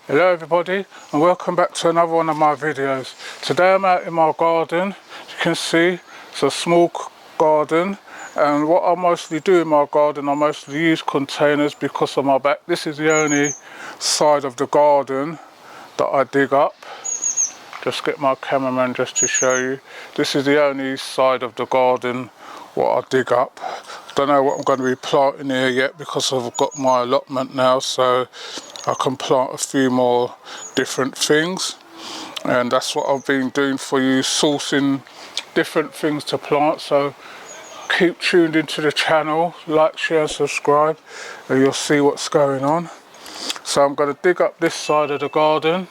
Hello everybody and welcome back to another one of my videos. Today I'm out in my garden. As you can see, it's a small garden, and what I mostly do in my garden, I mostly use containers because of my back. This is the only side of the garden that I dig up. Just get my cameraman just to show you. This is the only side of the garden what I dig up. Don't know what I'm going to be planting here yet because I've got my allotment now, so I can plant a few more different things, and that's what I've been doing for you, sourcing different things to plant. So keep tuned into the channel, like, share and subscribe, and you'll see what's going on. So I'm going to dig up this side of the garden,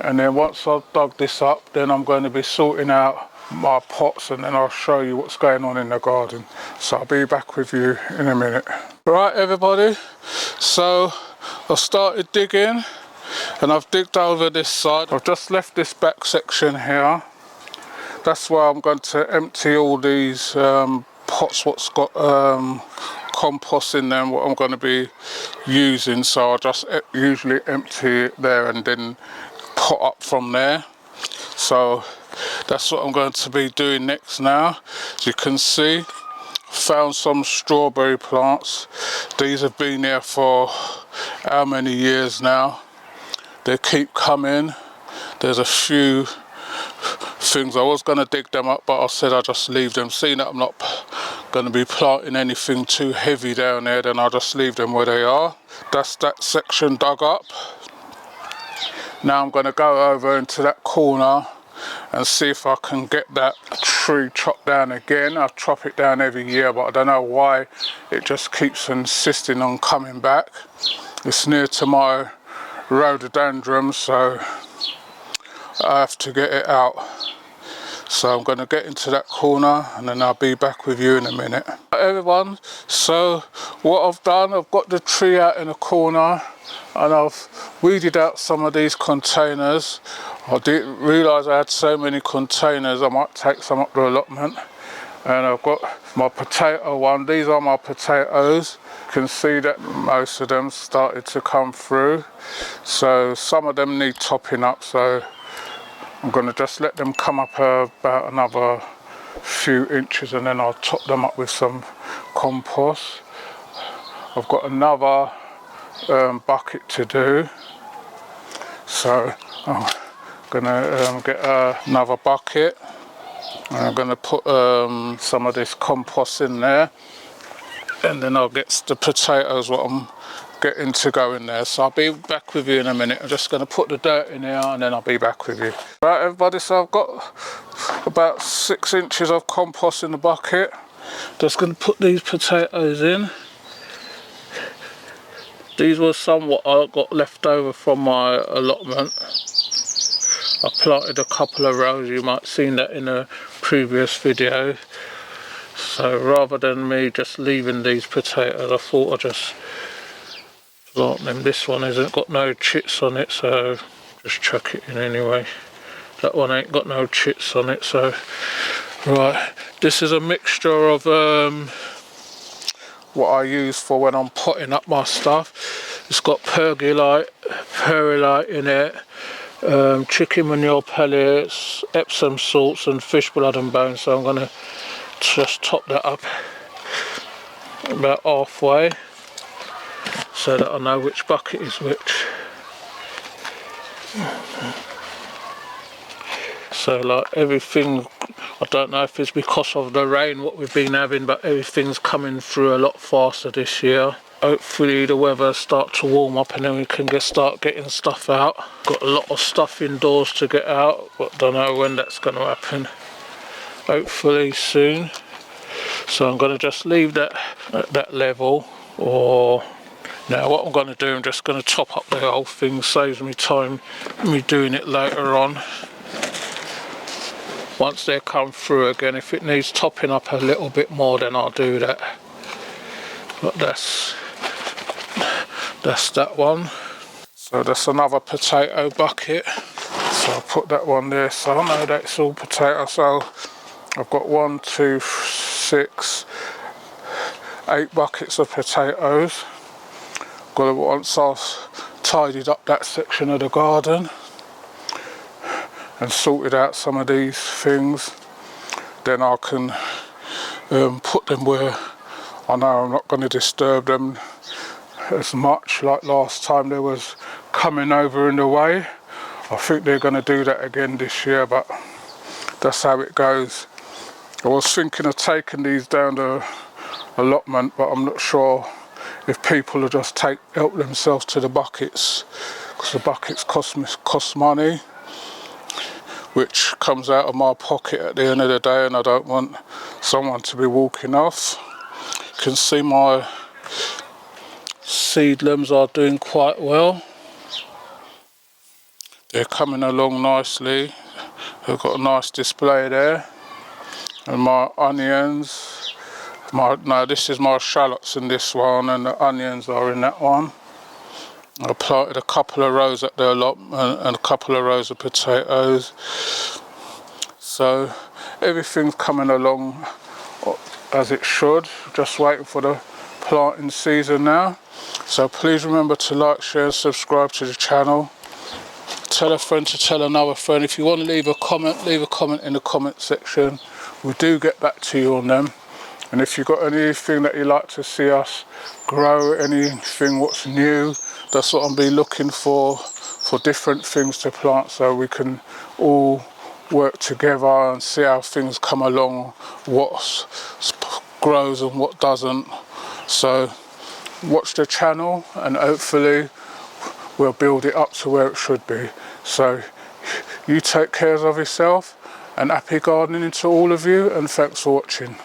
and then once I've dug this up, then I'm going to be sorting out my pots, and then I'll show you what's going on in the garden. So I'll be back with you in a minute. Right everybody, so I've started digging and I've digged over this side. I've just left this back section here. That's where I'm going to empty all these pots what's got compost in them, what I'm going to be using. So I just usually empty it there and then pot up from there. So that's what I'm going to be doing next now. As you can see, found some strawberry plants. These have been here for how many years now. They keep coming. There's a few things. I was going to dig them up, but I said I'll just leave them. Seeing that I'm not going to be planting anything too heavy down there, then I'll just leave them where they are. That's that section dug up. Now I'm going to go over into that corner and see if I can get that tree chopped down again. I chop it down every year, but I don't know why it just keeps insisting on coming back. It's near to my rhododendron, so I have to get it out. So I'm going to get into that corner and then I'll be back with you in a minute. Right, everyone, so what I've done, I've got the tree out in the corner and I've weeded out some of these containers. I didn't realise I had so many containers. I might take some up the allotment. And I've got my potato one. These are my potatoes. You can see that most of them started to come through. So some of them need topping up, so I'm going to just let them come up about another few inches, and then I'll top them up with some compost. I've got another bucket to do, so I'm going to get another bucket. I'm going to put some of this compost in there, and then I'll get the potatoes what I'm getting to go in there. So I'll be back with you in a minute. I'm just going to put the dirt in here and then I'll be back with you. Right everybody, so I've got about 6 inches of compost in the bucket. Just going to put these potatoes in. These were somewhat I got left over from my allotment. I planted a couple of rows, you might have seen that in a previous video. So rather than me just leaving these potatoes, I thought I'd just plant them. This one hasn't got no chits on it, so just chuck it in anyway. That one ain't got no chits on it, so right. This is a mixture of what I use for when I'm potting up my stuff. It's got perlite in it, chicken manure pellets, Epsom salts and fish blood and bones. So I'm going to just top that up about halfway so that I know which bucket is which. So like everything, I don't know if it's because of the rain what we've been having, but everything's coming through a lot faster this year. Hopefully the weather start to warm up and then we can start getting stuff out. Got a lot of stuff indoors to get out, but don't know when that's going to happen. Hopefully soon. So I'm going to just leave that at that level, or now what I'm going to do, I'm just going to top up the whole thing, saves me time me doing it later on. Once they come through again, if it needs topping up a little bit more, then I'll do that. But that's that one. So that's another potato bucket. So I'll put that one there. So I know that's all potato. So I've got 1, 2, 6, 8 buckets of potatoes. Got to, once I've tidied up that section of the garden and sorted out some of these things, then I can put them where I know I'm not going to disturb them as much. Like last time they was coming over in the way. I think they're going to do that again this year, but that's how it goes. I was thinking of taking these down the allotment, but I'm not sure if people will just help themselves to the buckets, because the buckets cost money, which comes out of my pocket at the end of the day, and I don't want someone to be walking off. You can see my seedlings are doing quite well. They're coming along nicely. They've got a nice display there. And my onions, no, this is my shallots in this one, and the onions are in that one. I planted a couple of rows at the allotment and a couple of rows of potatoes. So everything's coming along as it should. Just waiting for the planting season now. So please remember to like, share and subscribe to the channel. Tell a friend to tell another friend. If you want to leave a comment in the comment section. We do get back to you on them. And if you've got anything that you'd like to see us grow, anything what's new, that's what I'll be looking for different things to plant, so we can all work together and see how things come along, what grows and what doesn't. So watch the channel and hopefully we'll build it up to where it should be. So you take care of yourself, and happy gardening to all of you, and thanks for watching.